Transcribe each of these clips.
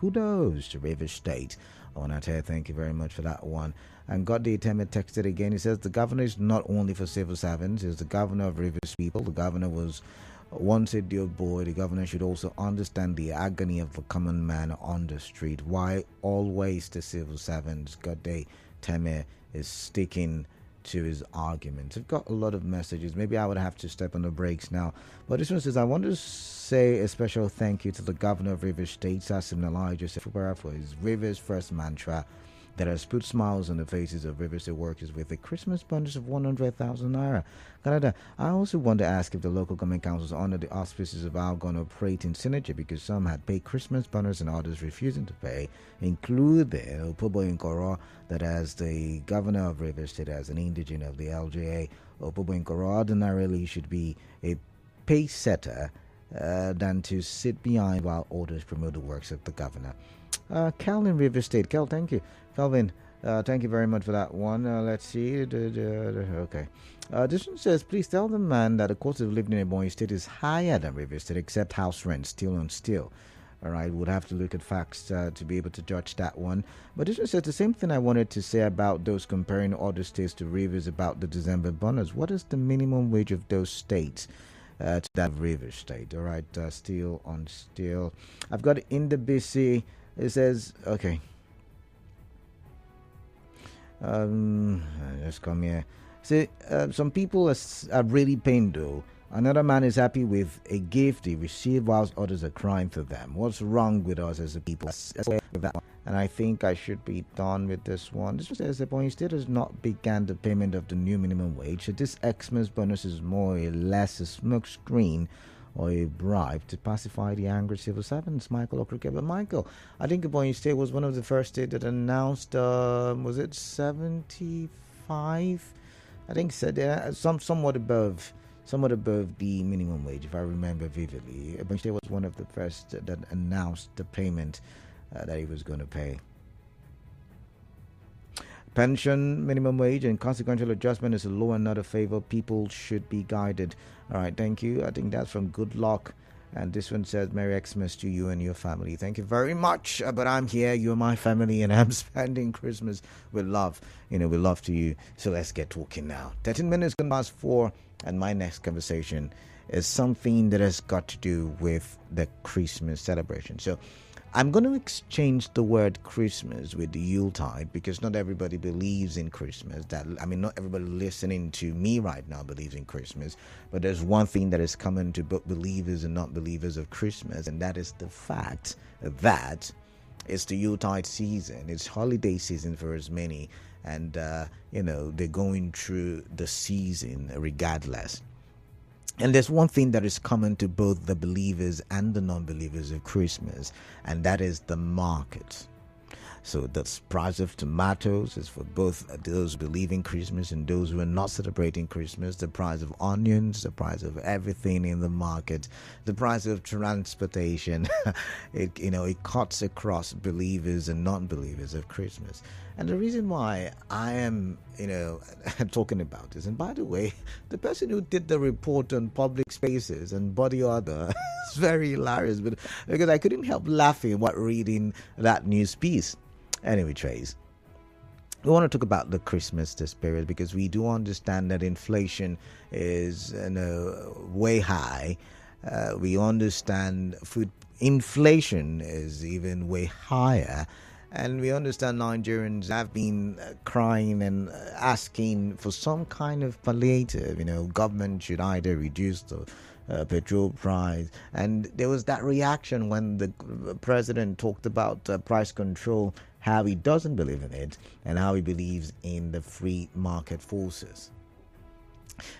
kudos to Rivers State. Onate, thank you very much for that one. And Godday Teme texted again. He says the governor is not only for civil servants, he's the governor of Rivers people. The governor was once a dear boy. The governor should also understand the agony of the common man on the street. Why always the civil servants? Godday Teme is sticking to his arguments. I've got a lot of messages. Maybe I would have to step on the brakes now. But this one says, I want to say a special thank you to the governor of Rivers State, Sasim Nalai Joseph Ubara, for his Rivers First mantra that has put smiles on the faces of Rivers State workers with a Christmas bonus of 100,000 naira. Canada, I also want to ask if the local government councils honor the auspices of Algon operate in synergy, because some had paid Christmas bonus and others refusing to pay, including Opobo Nkoro, that as the governor of Rivers State, as an indigent of the LJA, Opobo Nkoro ordinarily should be a pace setter than to sit behind while others promote the works of the governor. Calvin, Rivers State. Cal, thank you. Calvin, thank you very much for that one. Let's see. Okay. This one says, please tell the man that the cost of living in Ebonyi State is higher than Rivers State, except house rent, still on still. All right, we'll have to look at facts to be able to judge that one. But this one says the same thing I wanted to say about those comparing other states to Rivers about the December bonus. What is the minimum wage of those states to that of Rivers State? All right, still on still. I've got in the BC. It says, okay. Just come here. See, some people are really pained though. Another man is happy with a gift he received whilst others are crying for them. What's wrong with us as a people? And I think I should be done with this one. This one says the Ebonyi State has not begun the payment of the new minimum wage. So this Xmas bonus is more or less a smoke screen or a bribe to pacify the angry civil servants. Michael Okruke. But Michael, I think Ebonyi State was one of the first states that announced, was it 75? I think said somewhat above the minimum wage, if I remember vividly. Ebonyi State was one of the first that announced the payment that he was going to pay. Pension, minimum wage, and consequential adjustment is a law and not a favor. People should be guided. All right, thank you. I think that's from Good Luck. And this one says, Merry Xmas to you and your family. Thank you very much. But I'm here, you're my family, and I'm spending Christmas with love. With love to you. So let's get talking now. 13 minutes gone past 4, and my next conversation is something that has got to do with the Christmas celebration. So I'm going to exchange the word Christmas with the Yuletide, because not everybody believes in Christmas. Not everybody listening to me right now believes in Christmas. But there's one thing that is common to both believers and not believers of Christmas, and that is the fact that it's the Yuletide season. It's holiday season for as many, and they're going through the season regardless. And there's one thing that is common to both the believers and the non-believers of Christmas, and that is the market. So the price of tomatoes is for both those who believe in Christmas and those who are not celebrating Christmas. The price of onions, the price of everything in the market, the price of transportation. It cuts across believers and non-believers of Christmas. And the reason why I am, talking about this, and by the way, the person who did the report on public spaces and body odor is very hilarious, because I couldn't help laughing while reading that news piece. Anyway, Trace, we want to talk about the Christmas this period, because we do understand that inflation is way high. We understand food inflation is even way higher. And we understand Nigerians have been crying and asking for some kind of palliative. Government should either reduce the petrol price. And there was that reaction when the president talked about price control, how he doesn't believe in it and how he believes in the free market forces.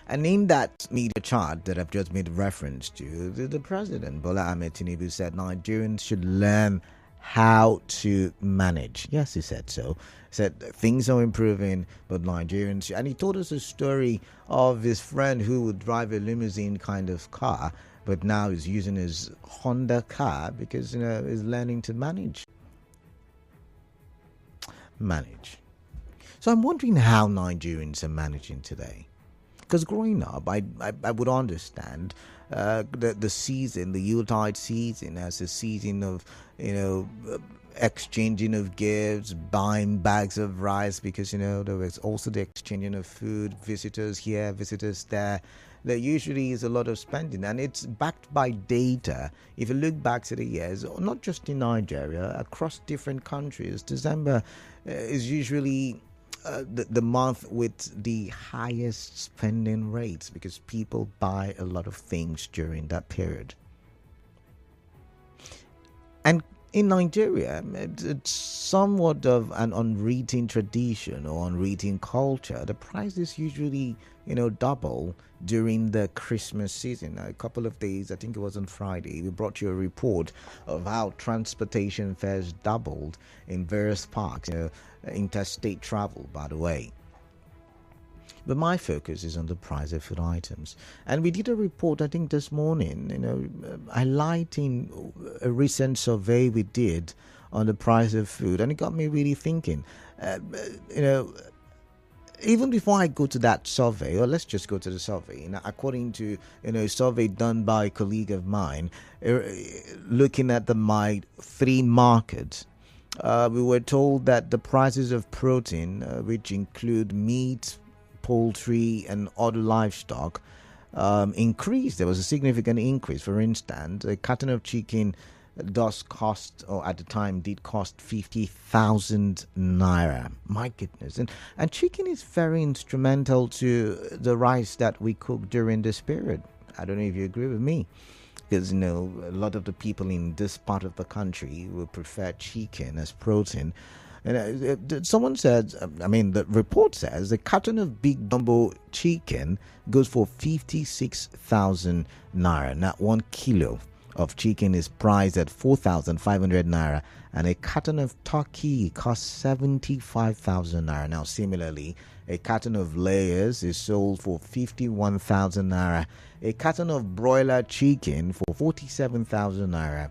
And in that media chart that I've just made reference to, the president, Bola Ahmed Tinubu, said Nigerians should learn how to manage. Yes, he said so. He said things are improving, but Nigerians, and he told us a story of his friend who would drive a limousine kind of car, but now is using his Honda car because he's learning to manage. So I'm wondering how Nigerians are managing today. Because growing up, I would understand the season, the yuletide season, as a season of exchanging of gifts, buying bags of rice, because there was also the exchanging of food, visitors here, visitors there. There usually is a lot of spending, and it's backed by data. If you look back to the years, not just in Nigeria, across different countries, December is usually the month with the highest spending rates, because people buy a lot of things during that period. And in Nigeria, it's somewhat of an unwritten tradition or unwritten culture. The prices usually, double during the Christmas season. A couple of days, I think it was on Friday, we brought you a report of how transportation fares doubled in various parks, interstate travel, by the way. But my focus is on the price of food items. And we did a report, I think, this morning, highlighting a recent survey we did on the price of food. And it got me really thinking, even before I go to that survey, or let's just go to the survey. According to a survey done by a colleague of mine, looking at my 3 markets, we were told that the prices of protein, which include meat, poultry and other livestock, increased. There was a significant increase. For instance, a carton of chicken does cost, or at the time did cost, 50,000 naira. My goodness. And chicken is very instrumental to the rice that we cook during this period. I don't know if you agree with me, because a lot of the people in this part of the country will prefer chicken as protein. And someone said, the report says the carton of big jumbo chicken goes for 56,000 naira. Now, 1 kilo of chicken is priced at 4,500 naira, and a carton of turkey costs 75,000 naira. Now, similarly, a carton of layers is sold for 51,000 naira. A carton of broiler chicken for 47,000 naira.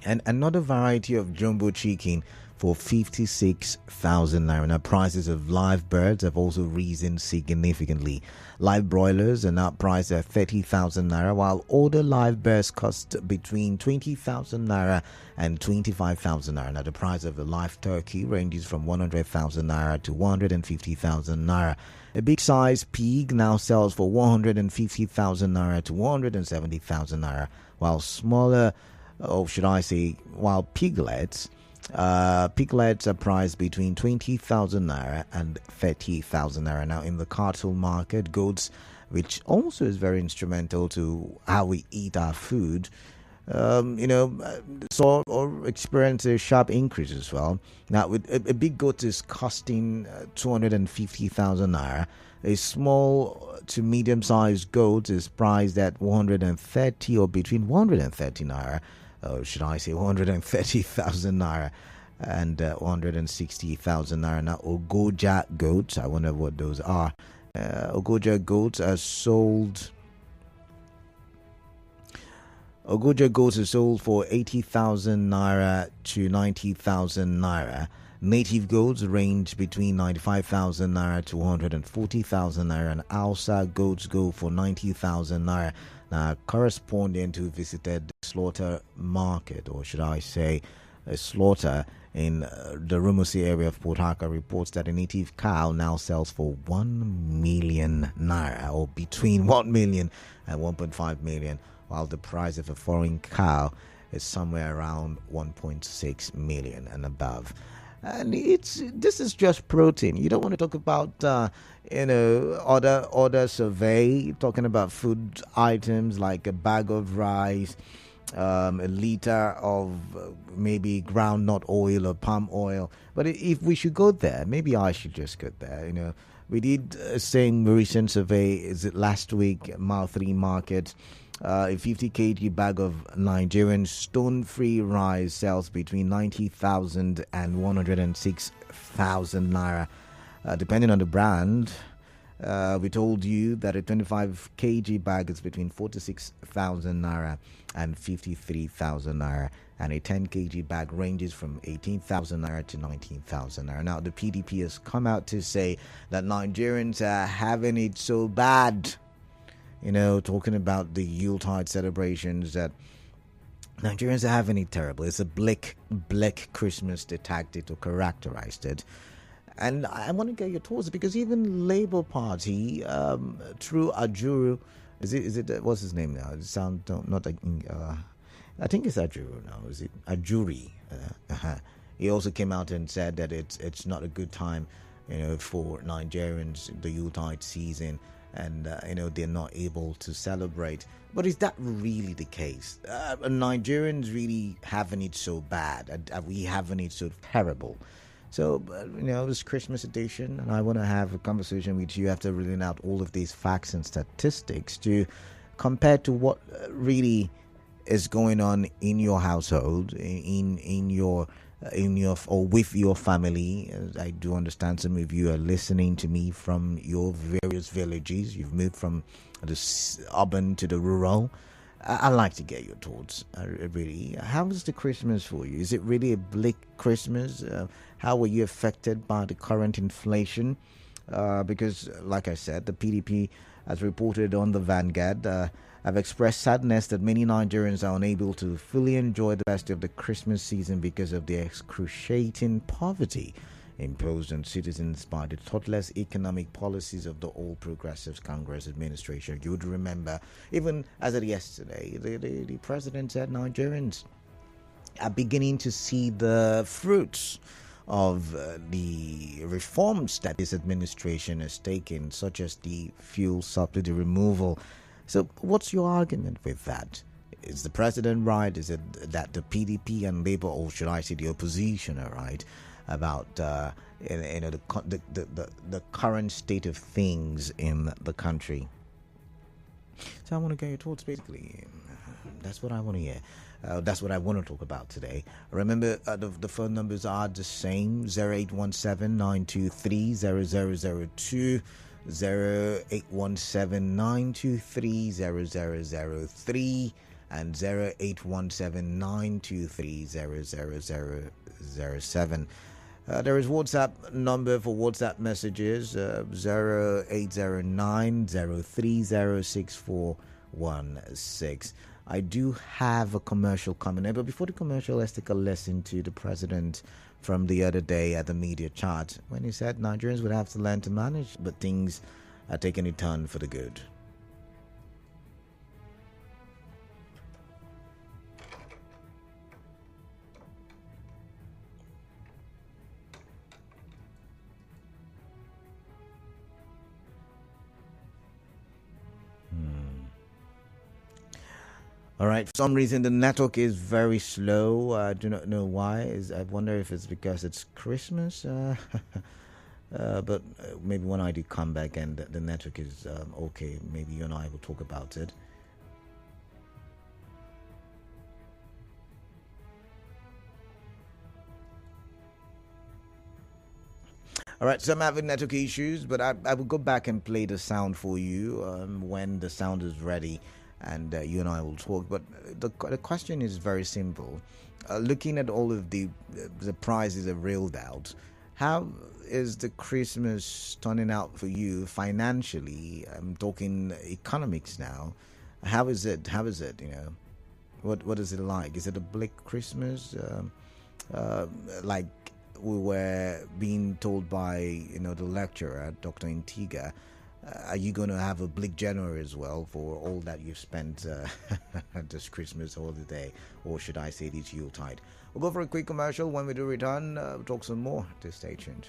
And another variety of jumbo chicken for 56,000 naira. Now, prices of live birds have also risen significantly. Live broilers are now priced at 30,000 naira, while older live birds cost between 20,000 naira and 25,000 naira. Now, the price of a live turkey ranges from 100,000 naira to 150,000 naira. A big size pig now sells for 150,000 naira to 170,000 naira, while smaller, while piglets are priced between 20,000 naira and 30,000 naira. Now, in the cattle market, goats, which also is very instrumental to how we eat our food, saw or experienced a sharp increase as well. Now, with a big goat is costing 250,000 naira. A small to medium-sized goat is priced at 130 or between 130 naira. Should I say 130,000 naira and 160,000 naira. Now, Ogoja goats, I wonder what those are. Ogoja goats are sold. Ogoja goats are sold for 80,000 naira to 90,000 naira. Native goats range between 95,000 naira to 140,000 naira, and Hausa goats go for 90,000 naira. Now, correspondent who visited the slaughter market, or should I say a slaughter in the Rumusi area of Port Harcourt, reports that a native cow now sells for 1 million naira, or between 1 million and 1.5 million, while the price of a foreign cow is somewhere around 1.6 million and above. And this is just protein. You don't want to talk about other survey talking about food items like a bag of rice, a liter of maybe groundnut oil or palm oil. But if we should go there, maybe I should just go there. We did a same recent survey. Is it last week? Mile 3 Market. A 50 kg bag of Nigerian stone-free rice sells between 90,000 and 106,000 naira, depending on the brand. We told you that a 25 kg bag is between 46,000 naira and 53,000 naira, and a 10 kg bag ranges from 18,000 naira to 19,000 naira. Now, the PDP has come out to say that Nigerians are having it so bad. talking about the Yuletide celebrations that Nigerians are having it terrible. It's a bleak Christmas they tagged it or characterized it. And I want to get your thoughts because even Labour Party, through Ajuru, is it what's his name now? It sound not like I think it's Ajuru now. Is it Ajuri? He also came out and said that it's not a good time, for Nigerians the Yuletide season, and they're not able to celebrate. But is that really the case? Nigerians really having it so bad? Are we having it so terrible? So, it's Christmas edition, and I want to have a conversation with you after reading out all of these facts and statistics to compare to what really is going on in your household, in your or with your family. I do understand some of you are listening to me from your various villages. You've moved from the urban to the rural. I'd like to get your thoughts. Really, how was the Christmas for you? Is it really a bleak Christmas? How were you affected by the current inflation? Because, like I said, the PDP, as reported on the Vanguard, have expressed sadness that many Nigerians are unable to fully enjoy the best of the Christmas season because of the excruciating poverty imposed on citizens by the thoughtless economic policies of the All Progressives Congress administration. You would remember, even as of yesterday, the president said Nigerians are beginning to see the fruits of the reforms that this administration has taken, such as the fuel subsidy removal. So what's your argument with that? Is the president right? Is it that the PDP and Labour, or should I say the opposition, are right about the current state of things in the country? So I want to get your thoughts, basically. That's what I want to hear. That's what I want to talk about today. Remember, the phone numbers are the same: 0817-923-0002, 0817-923-0003, and 0817-923-0007. There is WhatsApp number for WhatsApp messages, 0809-030-6416. I do have a commercial coming in, but before the commercial, let's take a listen to the president from the other day at the media chart when he said Nigerians would have to learn to manage, but things are taking a turn for the good. All right. For some reason, the network is very slow. I do not know why. I wonder if it's because it's Christmas. But maybe when I do come back and the network is okay, maybe you and I will talk about it. All right, so I'm having network issues, but I will go back and play the sound for you when the sound is ready, and you and I will talk. But the question is very simple. Looking at all of the prices are reeled out, how is the Christmas turning out for you financially? I'm talking economics now. How is it? How is it? What is it like? Is it a bleak Christmas? Like we were being told by the lecturer, Dr. Intiga, are you going to have a bleak January as well for all that you've spent this Christmas holiday, or should I say this Yuletide? We'll go for a quick commercial. When we do return, we'll talk some more. Just stay tuned.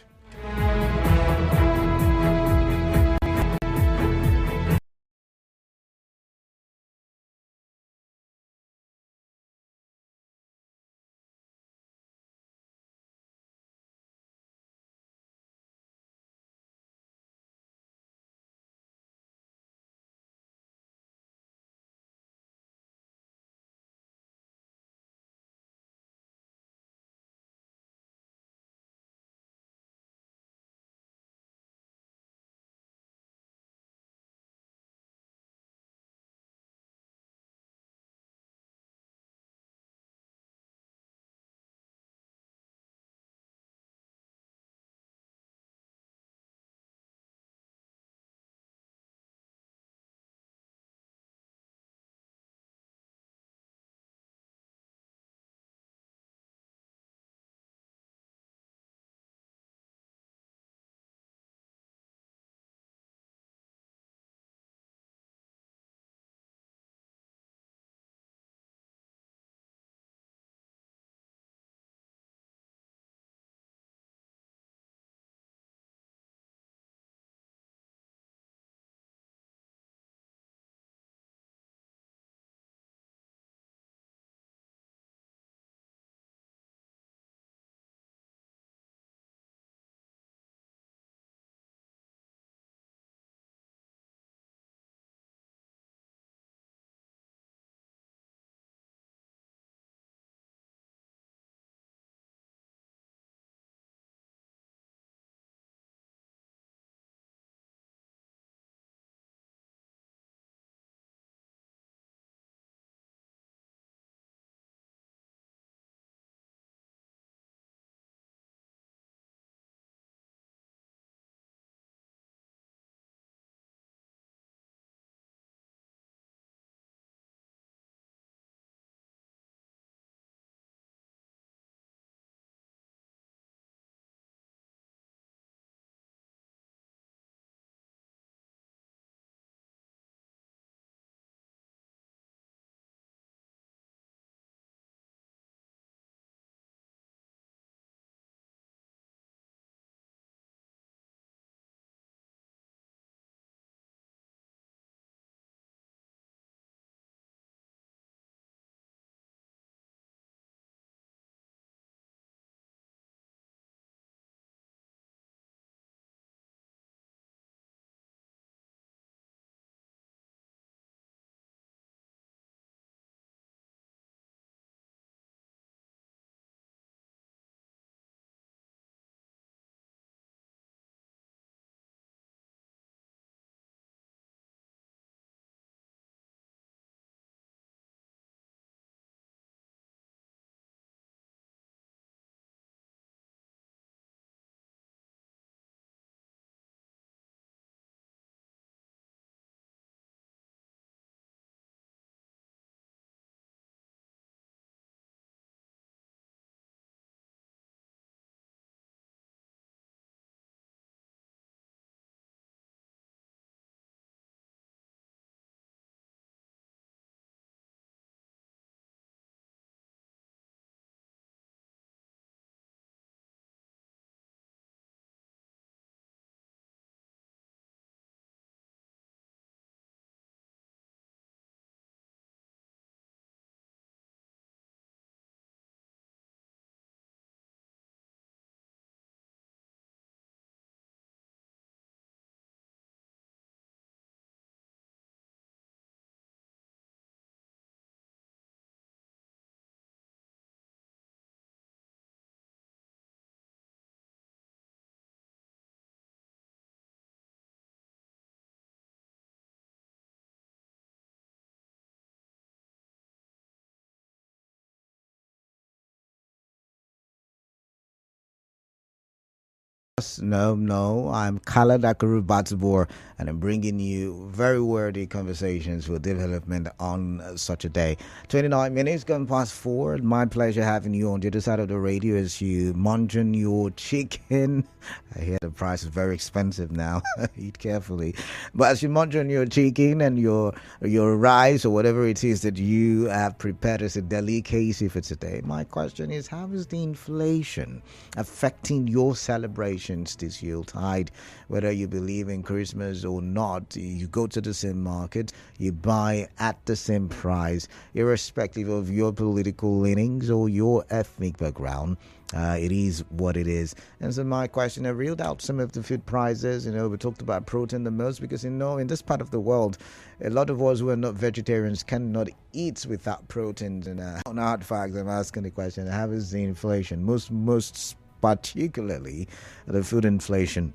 No, I'm Khaled Akarubatibor, and I'm bringing you very worthy conversations for development on such a day. 29 minutes gone past 4. My pleasure having you on the other side of the radio as you munching your chicken. I hear the price is very expensive now. Eat carefully. But as you munch on your chicken and your rice or whatever it is that you have prepared as a delicacy for today, my question is, how is the inflation affecting your celebrations this Yuletide? Whether you believe in Christmas or not, you go to the same market, you buy at the same price, irrespective of your political leanings or your ethnic background. It is what it is. And so my question, I reeled out some of the food prices. We talked about protein the most because, in this part of the world, a lot of us who are not vegetarians cannot eat without proteins. And on hard facts, I'm asking the question, how is the inflation, most particularly the food inflation,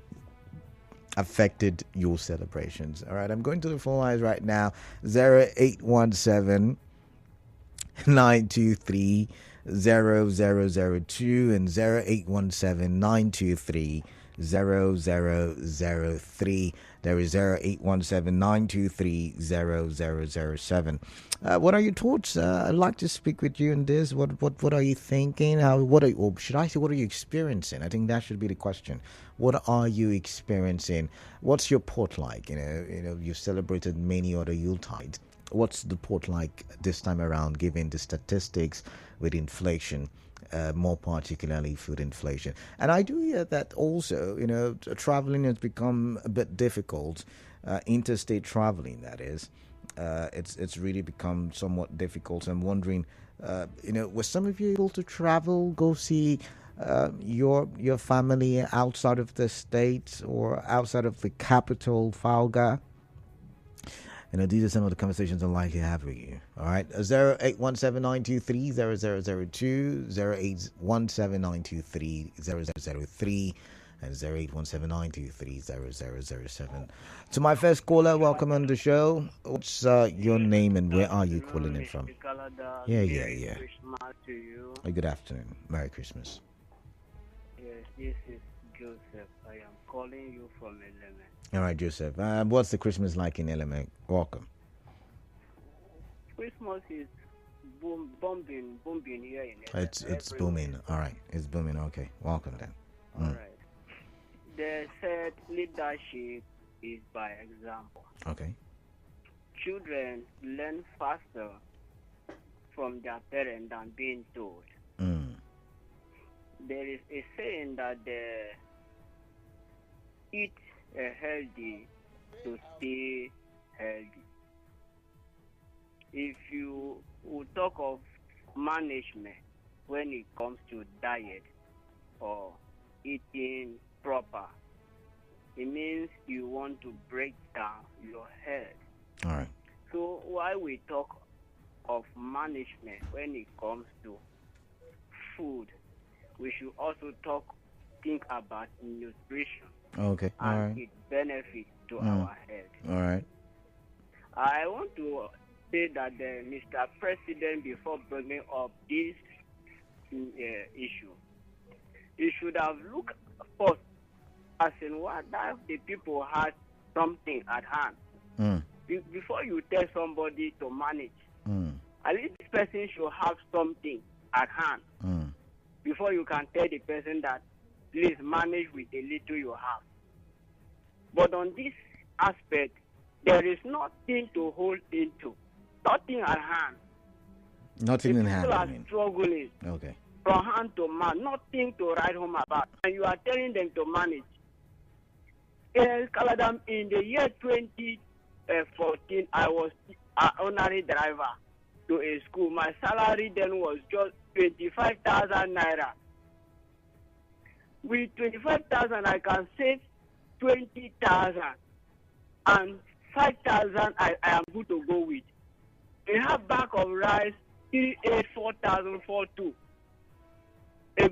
affected your celebrations? All right, I'm going to the phone lines right now. 0817 923 0002 and 0817 923 0003. There is 0817 923 0007. What are your thoughts? I'd like to speak with you on this. What are you thinking? Or should I say, what are you experiencing? I think that should be the question. What are you experiencing? What's your port like? You've celebrated many other Yuletide. What's the port like this time around, given the statistics with inflation, more particularly food inflation? And I do hear that also, traveling has become a bit difficult, interstate traveling, that is. It's really become somewhat difficult. I'm wondering, were some of you able to travel, go see your family outside of the state or outside of the capital, Falga? These are some of the conversations I'd like to have with you. All right. 0817-923-0002, 0817-923-0003, and 0817-923-0007. To my first caller, welcome on the show. What's your name and where are you calling in from? Yeah. Christmas to you. Good afternoon. Merry Christmas. Yes, this is Joseph. I am calling you from Element. All right, Joseph. What's the Christmas like in Element? Welcome. Christmas is booming here in It's Element. booming. All right, it's booming. Okay, welcome then. All right. They said leadership is by example. Okay. Children learn faster from their parents than being told. There is a saying that they eat healthy to stay healthy. If you will talk of management when it comes to diet or eating proper, it means you want to break down your health. All right. So while we talk of management when it comes to food, we should also think about nutrition. Okay. All and right. its benefit to our health. All right. I want to say that Mr. President, before bringing up this issue, he should have looked first as in what that the people had something at hand. Before you tell somebody to manage, at least this person should have something at hand before you can tell the person that please manage with the little you have. But on this aspect, there is nothing to hold into, nothing at hand. Nothing in hand. People are struggling from hand to mouth, nothing to write home about. And you are telling them to manage. In the year 2014, I was an honorary driver to a school. My salary then was just 25,000 naira. With 25,000, I can save 20,000, and 5,000 I am good to go with. A half bag of rice, 384,042. A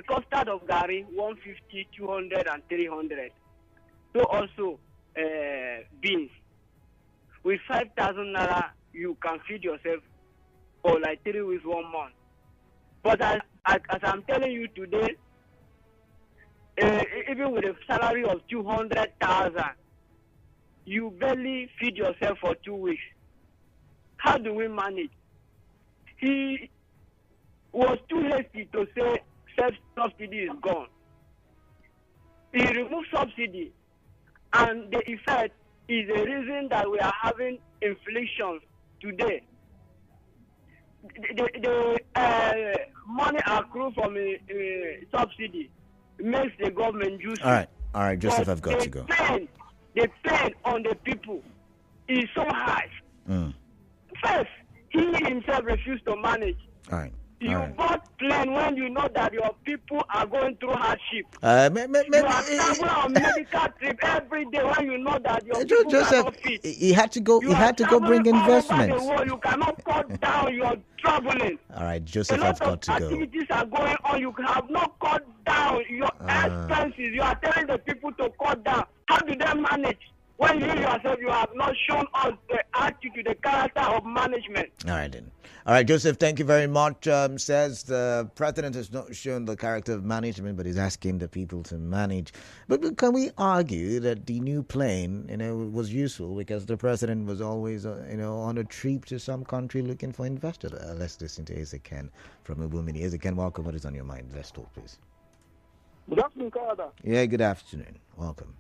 custard of gari, 150, 200, and 300. So also beans. With 5,000 naira, you can feed yourself for like 3 weeks, 1 month. But as I'm telling you today, even with a salary of 200,000, you barely feed yourself for 2 weeks. How do we manage? He was too hasty to say subsidy is gone. He removed subsidy, and the effect is the reason that we are having inflation today. The money accrued from a subsidy makes the government juicy. All right, Joseph, But I've got to go. The pain on the people is so high. First, he himself refused to manage. All right. You bought plane when you know that your people are going through hardship. You are traveling on medical trip every day when you know that your people cannot fit. He had to go. He had to go bring investments. All over the world. You cannot cut down your traveling. All right, Joseph, I've got to go. Activities are going on. You have not cut down your expenses. You are telling the people to cut down. How do they manage? When you yourself, you have not shown us the attitude, the character of management. All right, then. All right, Joseph, thank you very much. Says the president has not shown the character of management, but he's asking the people to manage. But can we argue that the new plane, was useful because the president was always, on a trip to some country looking for investors? Let's listen to Ezekiel from Ubumini. Ezekiel, welcome. What is on your mind? Let's talk, please. Good afternoon, Canada. Yeah, good afternoon. Welcome.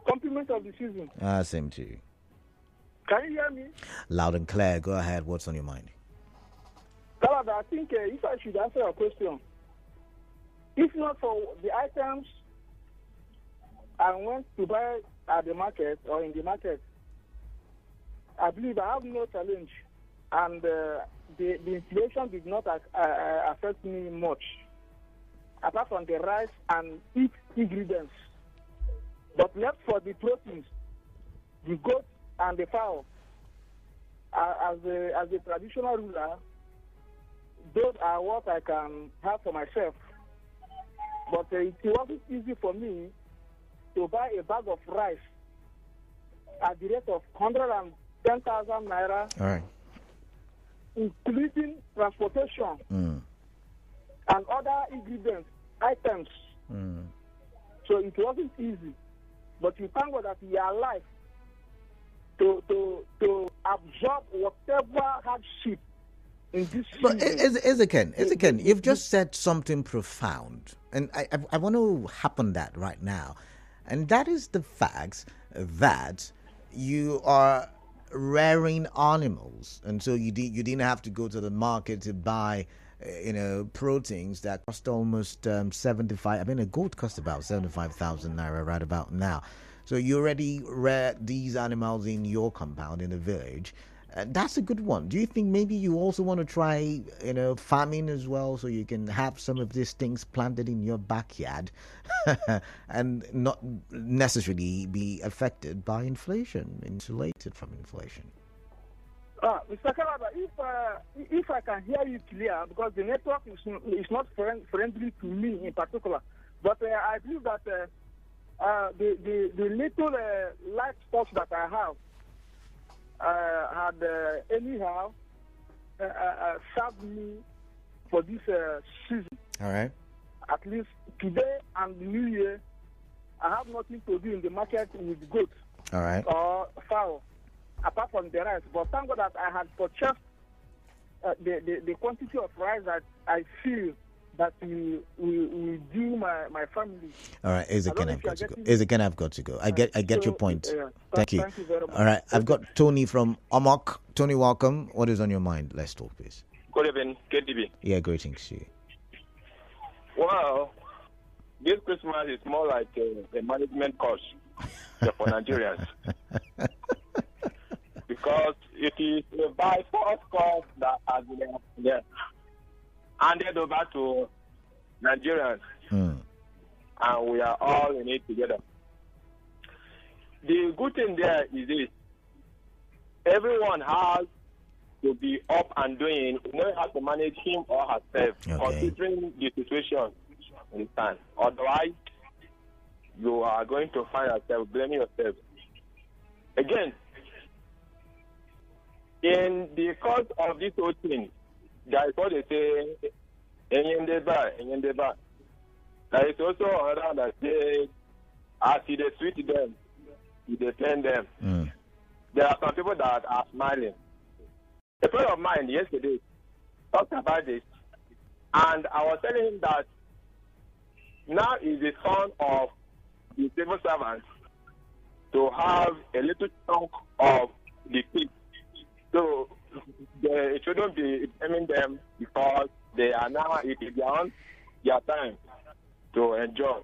Compliment of the season. Same to you. Can you hear me? Loud and clear. Go ahead. What's on your mind? Canada, I think if I should answer your question, if not for the items I went to buy at the market or in the market, I believe I have no challenge, and the inflation did not affect me much, apart from the rice and ingredients. But left for the proteins, the goat and the fowl, as a traditional ruler, those are what I can have for myself. But it wasn't easy for me to buy a bag of rice at the rate of 110,000 naira, All right. including transportation and other ingredients, items. So it wasn't easy. But you thank God that we are alive to absorb whatever hardship in this But season. Ezekiel, you've just said something profound, and I want to happen that right now, and that is the fact that you are rearing animals, and so you didn't have to go to the market to buy proteins that cost almost 75. I mean, a goat costs about 75,000 naira right about now. So you already rear these animals in your compound in the village. That's a good one. Do you think maybe you also want to try, farming as well, so you can have some of these things planted in your backyard and not necessarily be affected by inflation, insulated from inflation? Mr. Kalaba, if I can hear you clear, because the network is not friendly to me in particular, but I believe that the little livestock that I have had anyhow served me for this season. All right. At least today and the New Year, I have nothing to do in the market with goats. All right. Or fowl, apart from the rice. But thank God that I had purchased the quantity of rice that I feel that will do my family. All right, Ezekiel, I've got to go. Ezekiel, I've got to go. I get your point. Thank you. Thank you very much. All right, I've got Tony from Omok. Tony, welcome. What is on your mind? Let's talk, please. Good evening, KDB. Yeah, greetings to you. Well, this Christmas is more like a management course for Nigerians. Because it is a by force course that has been handed over to Nigerians. And we are all in it together. The good thing there is this. Everyone has to be up and doing, how to manage him or herself, considering the situation in time. Otherwise, you are going to find yourself blaming yourself. Again, in the course of this whole thing, that is what they say, Enyendeba. There is also another that says, as you dey sweet them, you dey pain them. There are some people that are smiling. A friend of mine yesterday talked about this, and I was telling him that now is the son of the civil servants to have a little chunk of the peace. So it shouldn't be blaming them because they are now, it is their time to enjoy.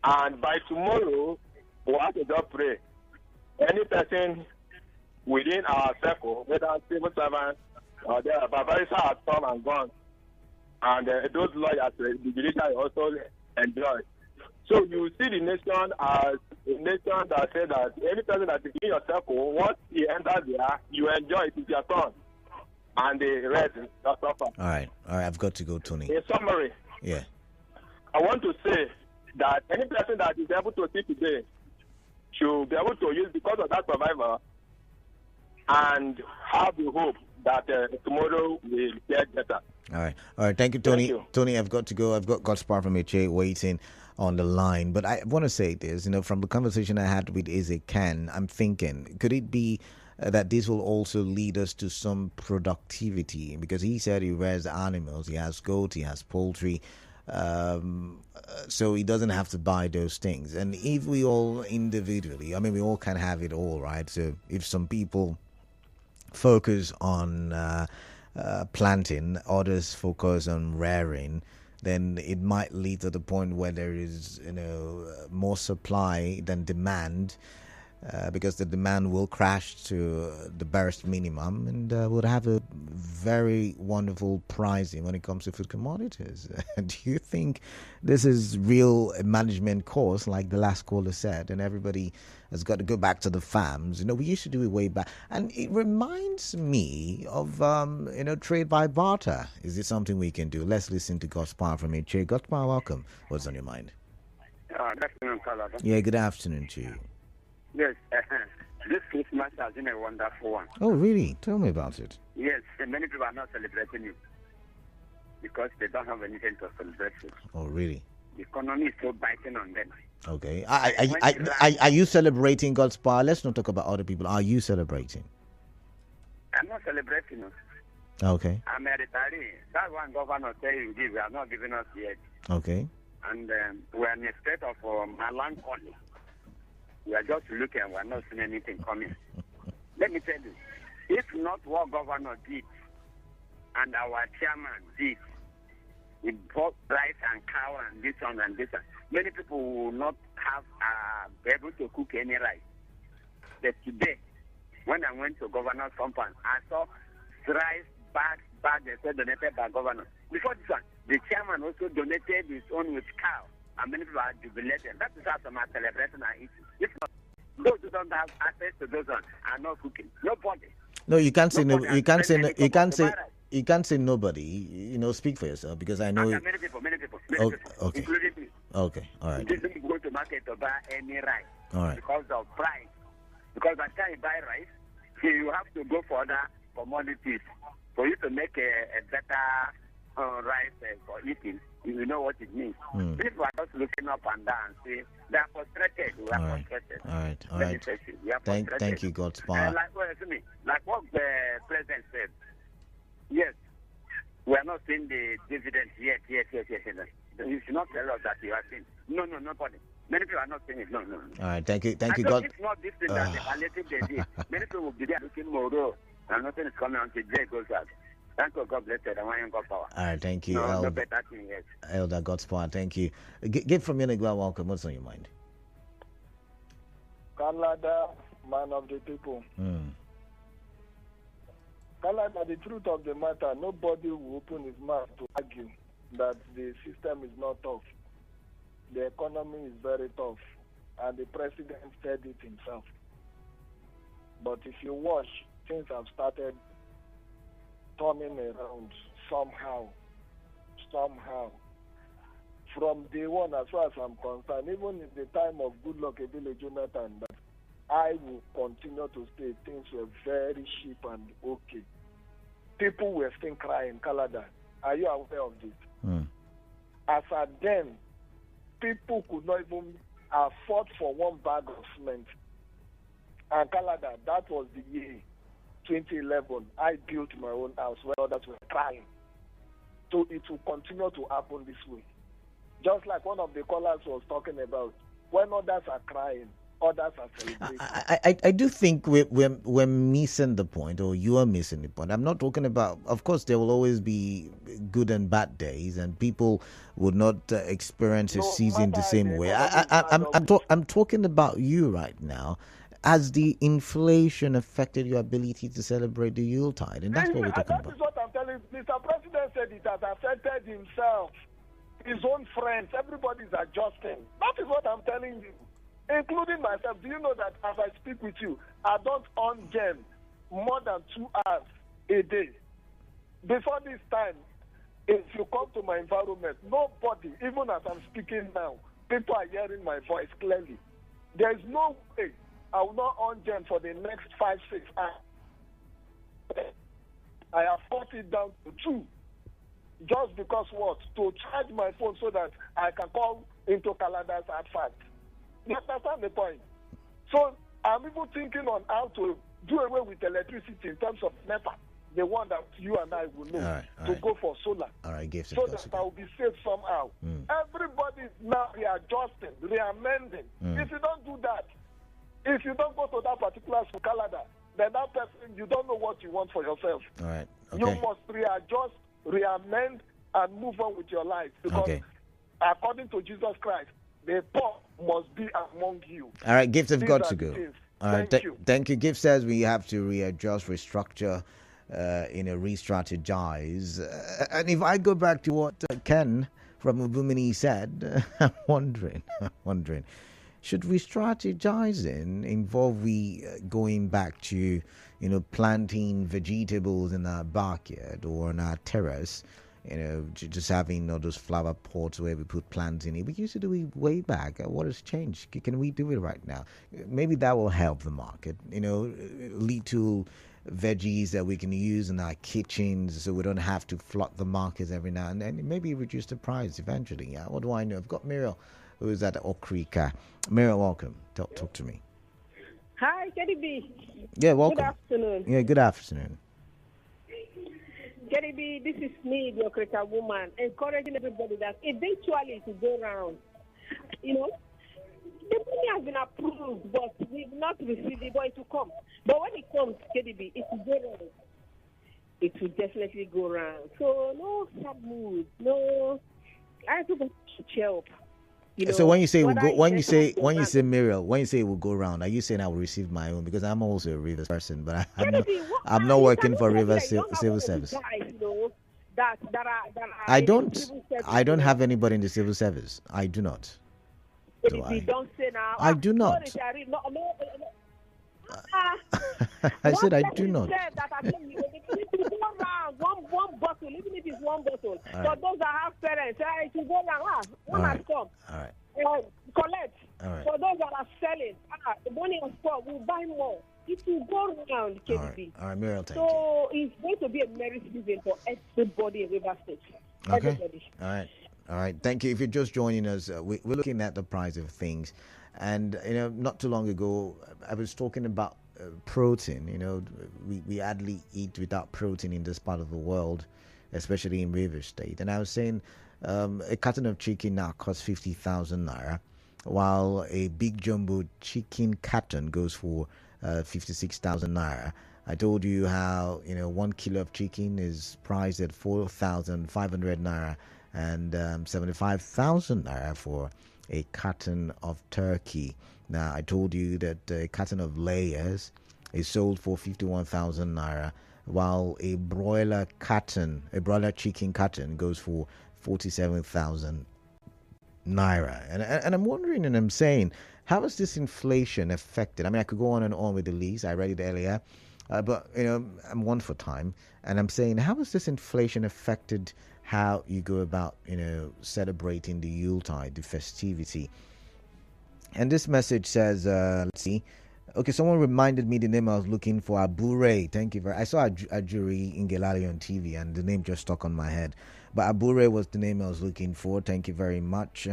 And by tomorrow, we have to just pray. Any person within our circle, whether civil servants or the barbarisa has come and gone, and those lawyers, the judiciary also enjoy. So you see the nation as a nation that says that any person that is in your circle, once he enters there, you enjoy it. It's your turn. And the rest is suffer. All right, I've got to go, Tony. In summary, yeah, I want to say that any person that is able to see today should be able to use because of that survivor and have the hope that tomorrow will get better. All right. Thank you, Tony. Thank you. Tony, I've got to go. I've got God's Power from HA waiting on the line. But I want to say this, from the conversation I had with Ezekan, I'm thinking, could it be that this will also lead us to some productivity? Because he said he rears animals, he has goat, he has poultry, so he doesn't have to buy those things. And if we all individually, we all can have it all, right? So if some people focus on planting, others focus on rearing, then it might lead to the point where there is more supply than demand, because the demand will crash to the barest minimum, and would have a very wonderful pricing when it comes to food commodities. Do you think this is real management course, like the last caller said, and everybody has got to go back to the farms? We used to do it way back, and it reminds me of trade by barter. Is this something we can do? Let's listen to God's Power from HA. God's Power, welcome. What's on your mind? Good afternoon, Calada. Yeah, good afternoon to you. Yes, this Christmas has been a wonderful one. Oh, really? Tell me about it. Yes, many people are not celebrating it because they don't have anything to celebrate it. Oh, really? The economy is so biting on them. Okay. Are you celebrating God's Power? Let's not talk about other people. Are you celebrating? I'm not celebrating it. Okay. I'm a retiree. That one governor said he give. They are not giving us yet. Okay. And we're in a state of melancholy. We are just looking and we're not seeing anything coming. Let me tell you, if not what governor did and our chairman did, with both rice and cow and this one and this one, many people will not have be able to cook any rice. But today, when I went to governor's compound, I saw rice bags they said donated by governor. Before this one, the chairman also donated his own with cow. And many people are jubilating. That is how some are celebrating and eating. If not, those who don't have access to those ones are not cooking. Nobody. No, you can't say no. You can't say no. You can't say nobody. Speak for yourself, because I know. Okay, many people, okay. Including me. Okay, all right. You didn't go to market to buy any rice. All right. Because of price. Because by the time you buy rice, you have to go for other commodities for you to make a better rice for eating. You know what it means. People are just looking up and down. See, they are frustrated. We are frustrated. All right. Thank you, God's Power. Like what the president said. Yes, we are not seeing the dividends yet. You should not tell us that you are seeing. No, nobody. Many people are not seeing it. No. All right. Thank you, God. It's not this thing that the palliative they did. Many people will be there looking more, and nothing is coming until day goes out. Thank you, God bless you. I want you God power. All right, thank you. No better thing yet. Elder God's Power, thank you. Get from Yenegua, welcome. What's on your mind? Canada, man of the people. Canada, the truth of the matter, nobody will open his mouth to argue that the system is not tough. The economy is very tough, and the president said it himself. But if you watch, things have started turning around somehow. From day one, as far as I'm concerned, even in the time of Goodluck Ebele Jonathan, that I will continue to say things were very cheap and okay. People were still crying, Canada. Are you aware of this? As at then, people could not even afford for one bag of cement. And Canada, that was the year 2011. I built my own house where others were crying. So it will continue to happen this way. Just like one of the callers was talking about, when others are crying, others are celebrating. I do think we're missing the point, or you are missing the point. I'm not talking about, of course, there will always be good and bad days, and people would not experience a season the same way. I'm talking about you right now. Has the inflation affected your ability to celebrate the Yuletide? And that's what we're talking about. That is what I'm telling you. Mr. President said it has affected himself, his own friends. Everybody's adjusting. That is what I'm telling you, including myself. Do you know that as I speak with you, I don't on gem more than 2 hours a day? Before this time, if you come to my environment, nobody, even as I'm speaking now, people are hearing my voice clearly. There is no way I will not on gem for the next 5-6 hours. I have cut it down to 2. Just because what? To charge my phone so that I can call into Canada's fact. You understand the point? So I'm even thinking on how to do away with electricity in terms of NEPA, the one that you and I will know, to go for solar. All right, so that I will be safe somehow. Everybody is now readjusting, reamending. If you don't do that, if you don't go to that particular Canada, then that person, you don't know what you want for yourself. All right. Okay. You must readjust, reamend, and move on with your life. Because according to Jesus Christ, the poor must be among you. All right, gifts have got to go. All right, thank you. Thank you. Gift says we have to readjust, restructure, re-strategize. And if I go back to what Ken from Ubumini said, I'm wondering, should re-strategizing involve going back to, planting vegetables in our backyard or on our terrace, just having those flower pots where we put plants in it? We used to do it way back. What has changed? Can we do it right now? Maybe that will help the market. Little veggies that we can use in our kitchens so we don't have to flood the markets every now and then. Maybe reduce the price eventually. What do I know? I've got Muriel, who is at Okrika. Muriel, welcome. Talk to me. Hi, KDB. Yeah, welcome. Good afternoon. Yeah, good afternoon. KDB, this is me, the Okrika woman, encouraging everybody that eventually to go around. The money has been approved, but we've not received it, but it will come. But when it comes, KDB, it will go around. It will definitely go around. So no sad mood, no. I think we should cheer up. So when you say when you say Muriel, when you say it will go around, are you saying I will receive my own? Because I'm also a Rivers person, but I'm not working for Rivers Civil Service. I don't have anybody in the civil service. I do not. Don't say now. I do not. I said I do not. One bottle, even if it's one bottle. For those that have parents, it will go around. One has come. All right. Collect. All right. For those that are selling, the money has come. We'll buy more. It will go around, KDB. All right, Muriel, thank you. So it's going to be a merry season for everybody in River State. Okay. Everybody. All right. Thank you. If you're just joining us, we're looking at the price of things. And, not too long ago, I was talking about protein. We hardly eat without protein in this part of the world, especially in River State. And I was saying a carton of chicken now costs 50,000 naira, while a big jumbo chicken carton goes for 56,000 naira. I told you how 1 kilo of chicken is priced at 4,500 naira and 75,000 naira for a carton of turkey. Now, I told you that a carton of layers is sold for 51,000 naira, while a broiler chicken carton goes for 47,000 naira. And I'm wondering, and I'm saying, how has this inflation affected? I mean, I could go on and on with the list. I read it earlier, but I'm one for time, and I'm saying, how has this inflation affected how you go about, celebrating the Yuletide, the festivity? And this message says, let's see. Okay, someone reminded me the name I was looking for, Abure. Thank you very much. I saw Ajuri Ingelari on TV, and the name just stuck on my head. But Abure was the name I was looking for. Thank you very much.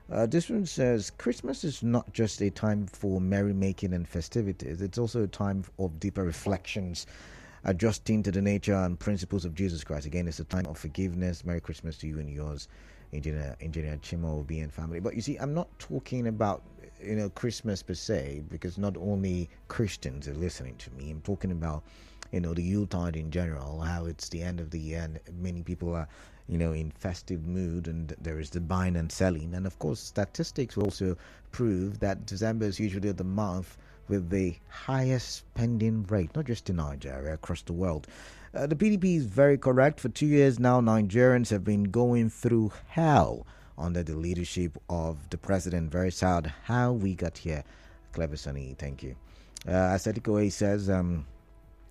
This one says Christmas is not just a time for merrymaking and festivities. It's also a time of deeper reflections, adjusting to the nature and principles of Jesus Christ. Again, it's a time of forgiveness. Merry Christmas to you and yours, Engineer Chima Obi and family. But you see, I'm not talking about Christmas per se, because not only Christians are listening to me. I'm talking about the Yuletide in general, how it's the end of the year and many people are in festive mood, and there is the buying and selling. And of course, statistics will also prove that December is usually the month with the highest spending rate, not just in Nigeria, across the world. The PDP is very correct. For 2 years now, Nigerians have been going through hell under the leadership of the president. Very sad how we got here. Clever Sonny, thank you. Asetiko A says,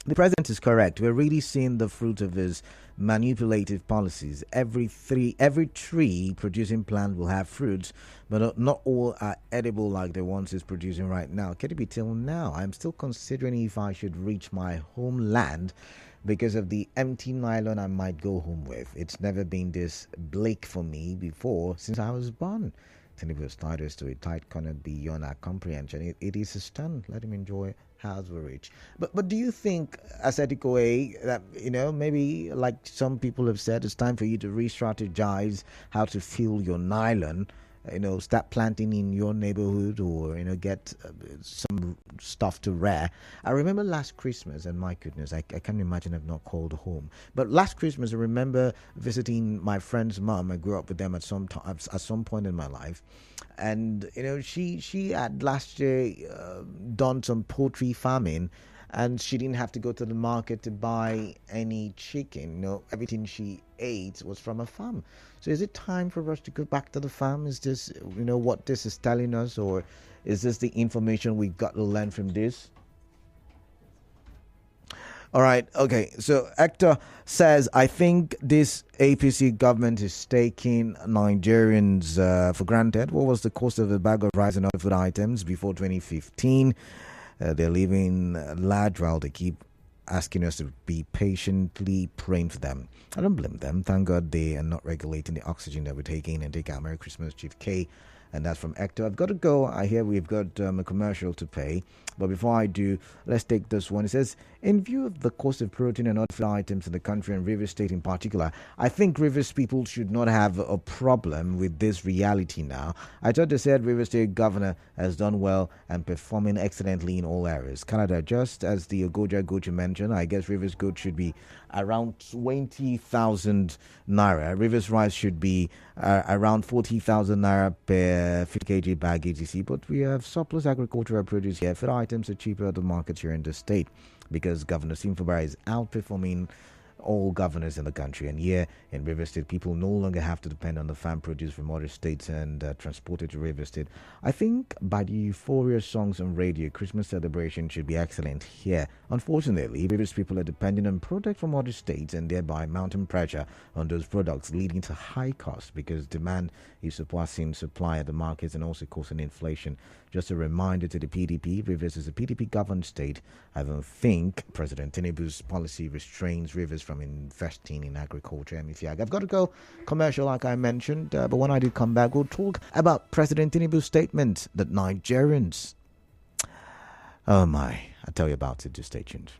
the president is correct. We're really seeing the fruit of his manipulative policies. Every tree producing plant will have fruits, but not all are edible like the ones he's producing right now. KDP, till now, I'm still considering if I should reach my homeland because of the empty nylon I might go home with. It's never been this bleak for me before since I was born. Tinubu's titles to a tight corner beyond our comprehension. It is a stun. Let him enjoy house we reach. But do you think, Asetiko A, that maybe like some people have said, it's time for you to re-strategize how to fill your nylon? Start planting in your neighborhood, or get some stuff to rear. I remember last Christmas, and my goodness, I can't imagine I've not called home. But last Christmas, I remember visiting my friend's mom. I grew up with them at some point in my life, and she had last year done some poultry farming. And she didn't have to go to the market to buy any chicken. Everything she ate was from a farm. So is it time for us to go back to the farm? Is this, what this is telling us? Or is this the information we've got to learn from this? All right. Okay. So Hector says, I think this APC government is taking Nigerians for granted. What was the cost of a bag of rice and other food items before 2015? They're living large while they keep asking us to be patiently praying for them. I don't blame them. Thank God they are not regulating the oxygen that we're taking. And take out Merry Christmas, Chief K. And that's from Hector. I've got to go. I hear we've got a commercial to pay. But before I do, let's take this one. It says, in view of the cost of protein and other food items in the country, and Rivers State in particular, I think Rivers people should not have a problem with this reality now. I thought they said Rivers State governor has done well and performing excellently in all areas. Canada, just as the Ogoja Goat you mentioned, I guess Rivers Goat should be around 20,000 naira. Rivers Rice should be around 40,000 naira per 50 kg bag etc. But we have surplus agricultural produce here. Food items are cheaper at the markets here in the state because Governor Simfabara is outperforming all governors in the country. And here in River State, people no longer have to depend on the farm produce from other states and transport it to River State. I think by the euphoria songs on radio, Christmas celebration should be excellent here. Unfortunately, Rivers people are depending on products from other states and thereby mounting pressure on those products, leading to high costs because demand is surpassing supply at the markets and also causing inflation. Just a reminder to the PDP, Rivers is a PDP-governed state. I don't think President Tinubu's policy restrains Rivers from investing in agriculture. I've got to go commercial, like I mentioned, but when I do come back, we'll talk about President Tinubu's statement that Nigerians... Oh my, I'll tell you about it. Just stay tuned.